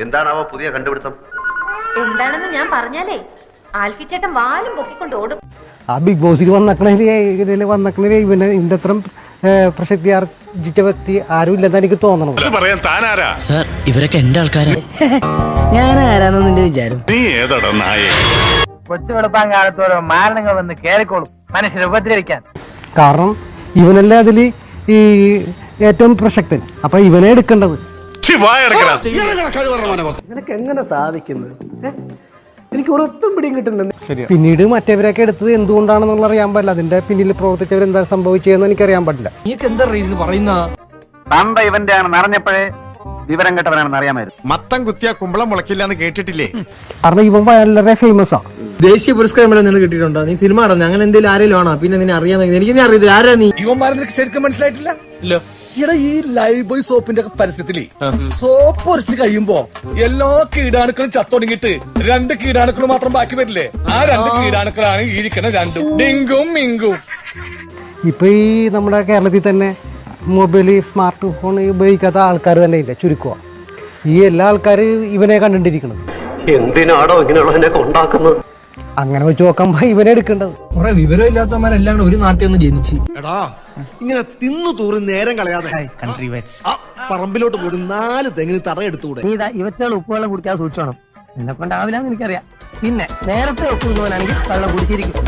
എന്താണാവോ പുതിയ കണ്ടുപിടുത്തം? എന്താണെന്ന് ഞാൻ പറഞ്ഞാലേ ആൽഫി ചേട്ടൻ വാലും പൊക്കിക്കൊണ്ട് ഓടും. ആ ബിഗ് ബോസിൽ വന്നക്കണേ ഇവനെ ഇതിന്റെ അത്ര പ്രശസ്തി ആർജിച്ച വ്യക്തി ആരും ഇല്ലെന്ന് എനിക്ക് തോന്നണം. സാർ ഇവരൊക്കെ എന്റെ ആൾക്കാരാണ്. ഞാൻ ആരാണെന്ന് നിന്റെ വിചാരം? നീ ഏതാടാ നായേ? കൊച്ചു വെളുപ്പാൻ കാലത്തോരോ മാരണങ്ങൾ വന്ന് കേറിക്കോളും മനുഷ്യരെ ഉപദ്രവിക്കാൻ. കാരണം ഇവനല്ലേ അതില് ഈ ഏറ്റവും പ്രസക്തൻ. അപ്പൊ ഇവനെ എടുക്കേണ്ടത്. നിനക്ക് എങ്ങനെ സാധിക്കുന്നത്? എനിക്ക് ഒരൊത്തും പിടിയും കിട്ടുന്നുണ്ട്. പിന്നീട് മറ്റവരൊക്കെ എടുത്തത് എന്തുകൊണ്ടാണെന്നുള്ള അറിയാൻ പാടില്ല. അതിന്റെ പിന്നിൽ പ്രവർത്തിച്ചവർ എന്താ സംഭവിച്ചതെന്ന് എനിക്കറിയാൻ പാടില്ല. തന്ത ഇവന്റെ ആണെന്ന് അറിഞ്ഞപ്പോഴേ വിവരം കേട്ടവനാണെന്ന് അറിയാമായിരുന്നു. മത്തം കുത്തിയ കുമ്പളം മുളക്കില്ല എന്ന് കേട്ടിട്ടില്ലേ? കാരണം ഇവൻ വളരെ ഫേമസ് ആ. ദേശീയ പുരസ്കാരം നിങ്ങൾ കിട്ടിയിട്ടുണ്ടോ? നീ സിനിമ നടന്നു അങ്ങനെ എന്തെങ്കിലും ആരെങ്കിലും ആണോ? പിന്നെ നിന്നെ അറിയാൻ എനിക്ക് അറിയില്ല ആരാ നീ. ഇവന്മാരെ ശരിക്കും മനസ്സിലായിട്ടില്ല. ഇവിടെ ഈ ലൈഫ് ബോയ് സോപ്പിന്റെ പരസ്യത്തില് സോപ്പ് ഒരച്ച് കഴിയുമ്പോ എല്ലാ കീടാണുക്കളും ചത്തൊടുങ്ങിട്ട് 2 കീടാണുക്കൾ മാത്രം ബാക്കി വരില്ലേ? ആ 2 കീടാണുക്കളാണ് ഇരിക്കുന്ന 2 ഡിങ്കും മിങ്കും. ഇപ്പൊ ഈ നമ്മുടെ കേരളത്തിൽ തന്നെ മൊബൈല് സ്മാർട്ട് ഫോൺ ഉപയോഗിക്കാത്ത ആൾക്കാർ തന്നെ ഇല്ല, ചുരുക്കുക. ഈ എല്ലാ ആൾക്കാരും ഇവനെ കണ്ടിട്ടിരിക്കുന്നത്. എന്തിനാണോ ഇങ്ങനെയുള്ളതിനൊക്കെ ഉണ്ടാക്കുന്നത്? അങ്ങനെ വെച്ച് നോക്കുമ്പോ ഇവനെ എടുക്കേണ്ടത്. കുറെ വിവരമില്ലാത്തവന്മാരെല്ലാം കൂടെ ഒരു നാട്ടിൽ ഒന്ന് ജനിച്ച് എടാ ഇങ്ങനെ തിന്നു തൂറി നേരം കളയാതെ പറമ്പിലോട്ട് പോയി 4 തെങ്ങിന് തറയെടുത്തുകൂടെ? നീ ഇവറ്റകൾ ഉപ്പുവെള്ളം കുടിക്കാതെ സൂക്ഷിച്ചോണം. എന്നെ കൊണ്ടാവില്ലാന്ന് എനിക്കറിയാം. പിന്നെ നേരത്തെ ഒപ്പുന്നവനാണെങ്കിൽ വെള്ളം കുടിച്ചിരിക്കും.